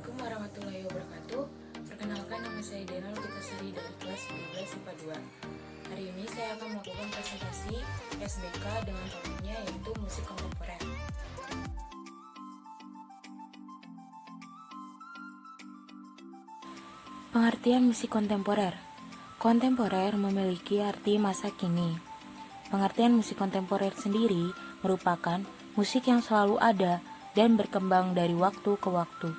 Assalamualaikum warahmatullahi wabarakatuh. Perkenalkan, nama saya Dena Lukitasari dari kelas 12 IPA 2. Hari ini saya akan melakukan presentasi SBK dengan topiknya yaitu musik kontemporer. Pengertian musik kontemporer. Kontemporer memiliki arti masa kini. Pengertian musik kontemporer sendiri merupakan musik yang selalu ada dan berkembang dari waktu ke waktu.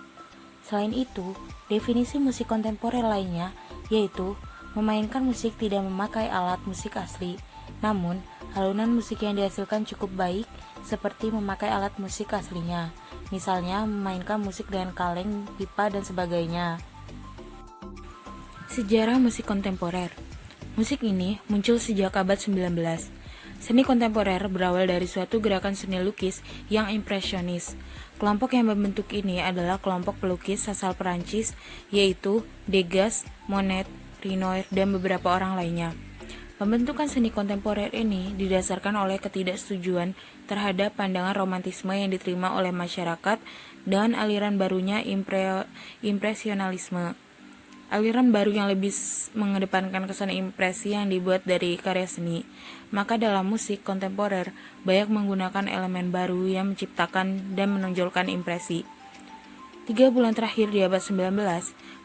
Selain itu, definisi musik kontemporer lainnya yaitu memainkan musik tidak memakai alat musik asli, namun alunan musik yang dihasilkan cukup baik seperti memakai alat musik aslinya, misalnya memainkan musik dengan kaleng, pipa, dan sebagainya. Sejarah musik kontemporer. Musik ini muncul sejak abad 19. Seni kontemporer berawal dari suatu gerakan seni lukis yang impresionis. Kelompok yang membentuk ini adalah kelompok pelukis asal Perancis, yaitu Degas, Monet, Renoir, dan beberapa orang lainnya. Pembentukan seni kontemporer ini didasarkan oleh ketidaksetujuan terhadap pandangan romantisme yang diterima oleh masyarakat dan aliran barunya impresionalisme. Aliran baru yang lebih mengedepankan kesan impresi yang dibuat dari karya seni. Maka dalam musik kontemporer banyak menggunakan elemen baru yang menciptakan dan menonjolkan impresi. 3 bulan terakhir di abad 19,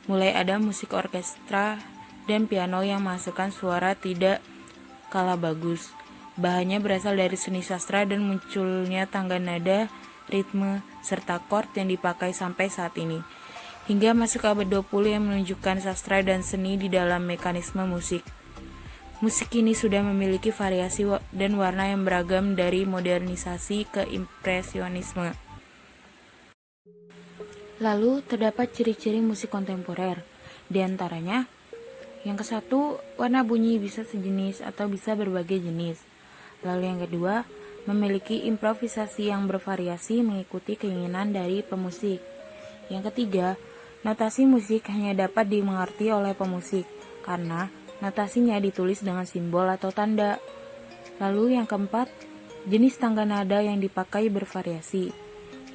mulai ada musik orkestra dan piano yang menghasilkan suara tidak kalah bagus. Bahannya berasal dari seni sastra dan munculnya tangga nada, ritme, serta chord yang dipakai sampai saat ini. Hingga masuk ke abad 20 yang menunjukkan sastra dan seni di dalam mekanisme musik. Musik ini sudah memiliki variasi dan warna yang beragam dari modernisasi ke impresionisme. Lalu terdapat ciri-ciri musik kontemporer. Di antaranya, yang ke-1, warna bunyi bisa sejenis atau bisa berbagai jenis. Lalu yang kedua, memiliki improvisasi yang bervariasi mengikuti keinginan dari pemusik. Yang ketiga, notasi musik hanya dapat dimengerti oleh pemusik karena notasinya ditulis dengan simbol atau tanda. Lalu yang keempat, jenis tangga nada yang dipakai bervariasi.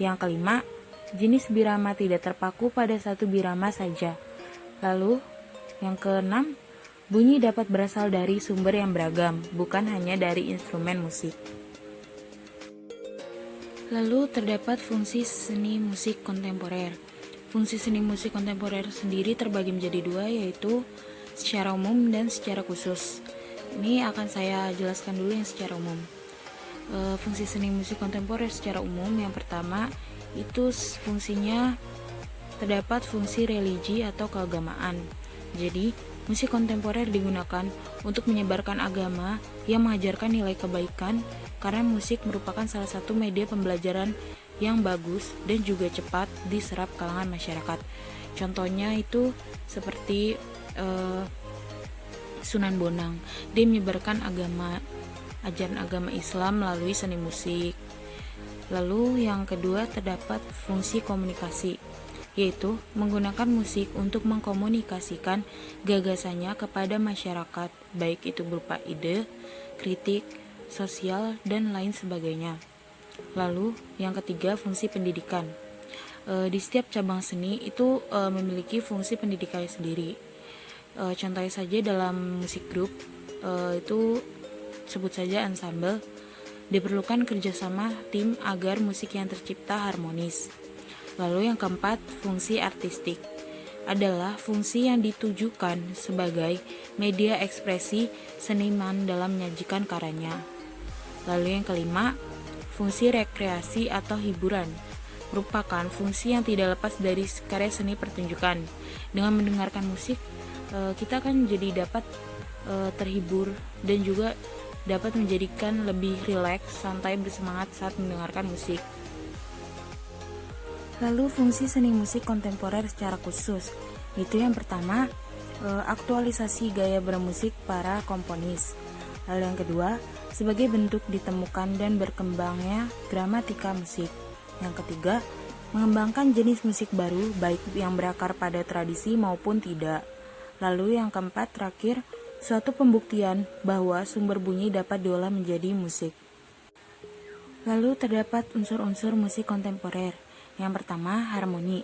Yang kelima, jenis birama tidak terpaku pada satu birama saja. Lalu yang keenam, bunyi dapat berasal dari sumber yang beragam, bukan hanya dari instrumen musik. Lalu terdapat fungsi seni musik kontemporer. Fungsi seni musik kontemporer sendiri terbagi menjadi dua, yaitu secara umum dan secara khusus. Ini akan saya jelaskan dulu yang secara umum. Fungsi seni musik kontemporer secara umum yang pertama itu fungsinya terdapat fungsi religi atau keagamaan. Jadi, musik kontemporer digunakan untuk menyebarkan agama yang mengajarkan nilai kebaikan karena musik merupakan salah satu media pembelajaran yang bagus dan juga cepat diserap kalangan masyarakat. Contohnya itu seperti Sunan Bonang. Dia menyebarkan ajaran agama Islam melalui seni musik. Lalu yang kedua terdapat fungsi komunikasi, yaitu menggunakan musik untuk mengkomunikasikan gagasannya kepada masyarakat, baik itu berupa ide, kritik, sosial, dan lain sebagainya. Lalu yang ketiga fungsi pendidikan. Di setiap cabang seni itu memiliki fungsi pendidikannya sendiri. Contohnya saja dalam musik grup itu sebut saja ensemble. Diperlukan kerjasama tim agar musik yang tercipta harmonis. Lalu yang keempat fungsi artistik adalah fungsi yang ditujukan sebagai media ekspresi seniman dalam menyajikan karyanya. Lalu yang kelima, fungsi rekreasi atau hiburan merupakan fungsi yang tidak lepas dari karya seni pertunjukan. Dengan mendengarkan musik, kita kan jadi dapat terhibur dan juga dapat menjadikan lebih rileks, santai, bersemangat saat mendengarkan musik. Lalu fungsi seni musik kontemporer secara khusus, itu yang pertama, aktualisasi gaya bermusik para komponis. Lalu yang kedua, sebagai bentuk ditemukan dan berkembangnya gramatika musik. Yang ketiga, mengembangkan jenis musik baru baik yang berakar pada tradisi maupun tidak. Lalu yang keempat terakhir, suatu pembuktian bahwa sumber bunyi dapat diolah menjadi musik. Lalu terdapat unsur-unsur musik kontemporer. Yang pertama, harmoni.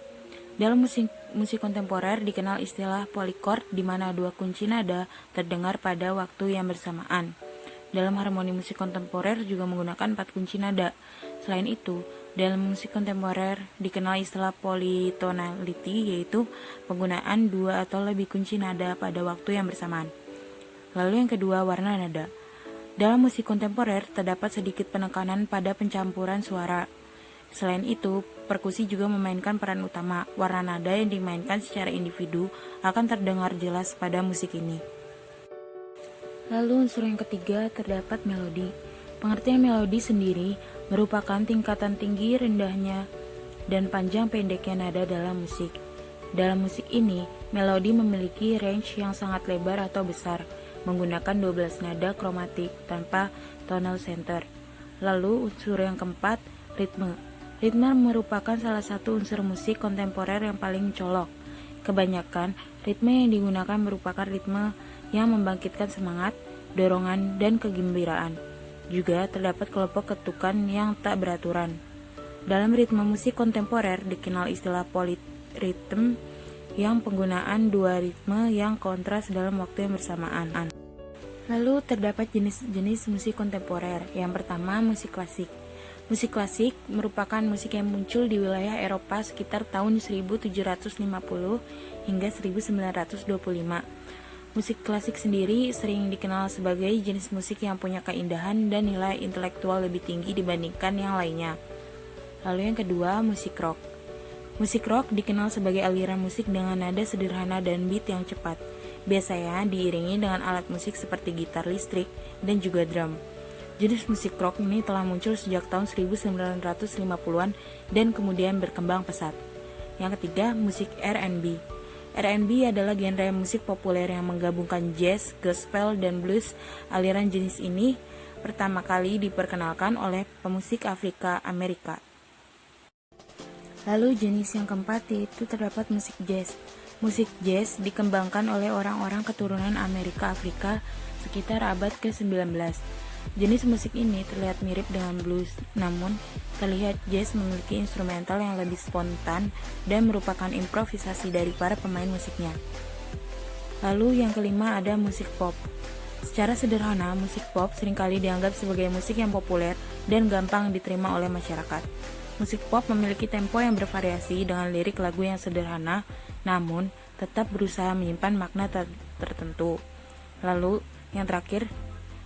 Dalam musik kontemporer dikenal istilah polychord di mana dua kunci nada terdengar pada waktu yang bersamaan. Dalam harmoni musik kontemporer juga menggunakan 4 kunci nada. Selain itu, dalam musik kontemporer dikenal istilah polytonality, yaitu penggunaan 2 atau lebih kunci nada pada waktu yang bersamaan. Lalu yang kedua, warna nada. Dalam musik kontemporer terdapat sedikit penekanan pada pencampuran suara. Selain itu, perkusi juga memainkan peran utama. Warna nada yang dimainkan secara individu akan terdengar jelas pada musik ini. Lalu unsur yang ketiga terdapat melodi. Pengertian melodi sendiri merupakan tingkatan tinggi, rendahnya, dan panjang pendeknya nada dalam musik. Dalam musik ini, melodi memiliki range yang sangat lebar atau besar, menggunakan 12 nada kromatik tanpa tonal center. Lalu unsur yang keempat, ritme. Ritme merupakan salah satu unsur musik kontemporer yang paling mencolok. Kebanyakan ritme yang digunakan merupakan ritme yang membangkitkan semangat, dorongan, dan kegembiraan. Juga terdapat kelompok ketukan yang tak beraturan. Dalam ritme musik kontemporer dikenal istilah polyrhythm yang penggunaan 2 ritme yang kontras dalam waktu yang bersamaan. Lalu terdapat jenis-jenis musik kontemporer. Yang pertama, musik klasik. Musik klasik merupakan musik yang muncul di wilayah Eropa sekitar tahun 1750 hingga 1925. Musik klasik sendiri sering dikenal sebagai jenis musik yang punya keindahan dan nilai intelektual lebih tinggi dibandingkan yang lainnya. Lalu yang kedua, musik rock. Musik rock dikenal sebagai aliran musik dengan nada sederhana dan beat yang cepat. Biasanya diiringi dengan alat musik seperti gitar listrik dan juga drum. Jenis musik rock ini telah muncul sejak tahun 1950-an dan kemudian berkembang pesat. Yang ketiga, musik R&B. R&B adalah genre musik populer yang menggabungkan jazz, gospel, dan blues. Aliran jenis ini pertama kali diperkenalkan oleh pemusik Afrika Amerika. Lalu jenis yang keempat yaitu terdapat musik jazz. Musik jazz dikembangkan oleh orang-orang keturunan Amerika Afrika sekitar abad ke-19. Jenis musik ini terlihat mirip dengan blues, namun terlihat jazz memiliki instrumental yang lebih spontan dan merupakan improvisasi dari para pemain musiknya. Lalu yang kelima ada musik pop. Secara sederhana, musik pop seringkali dianggap sebagai musik yang populer dan gampang diterima oleh masyarakat. Musik pop memiliki tempo yang bervariasi dengan lirik lagu yang sederhana, namun tetap berusaha menyimpan makna tertentu. Lalu yang terakhir,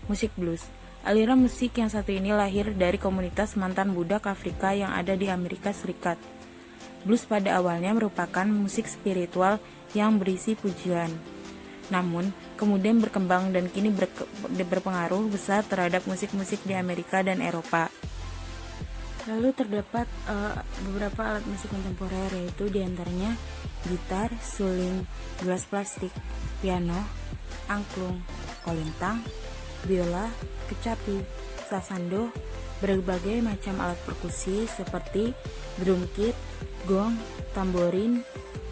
musik blues. Aliran musik yang satu ini lahir dari komunitas mantan budak Afrika yang ada di Amerika Serikat. Blues pada awalnya merupakan musik spiritual yang berisi pujian. Namun, kemudian berkembang dan kini berpengaruh besar terhadap musik-musik di Amerika dan Eropa. Lalu terdapat beberapa alat musik kontemporer, yaitu diantaranya gitar, suling, gelas plastik, piano, angklung, kolintang, biola, kecapi, sasando, berbagai macam alat perkusi seperti drum kit, gong, tamborin,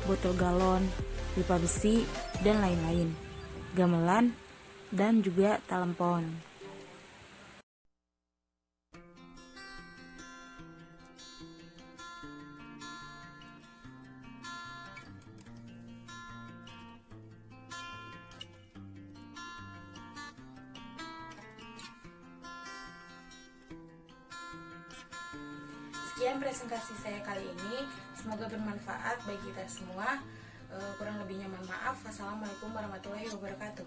botol galon, pipa besi, dan lain-lain, gamelan, dan juga talempon. Sekian presentasi saya kali ini, semoga bermanfaat bagi kita semua. Kurang lebihnya mohon maaf. Wassalamualaikum warahmatullahi wabarakatuh.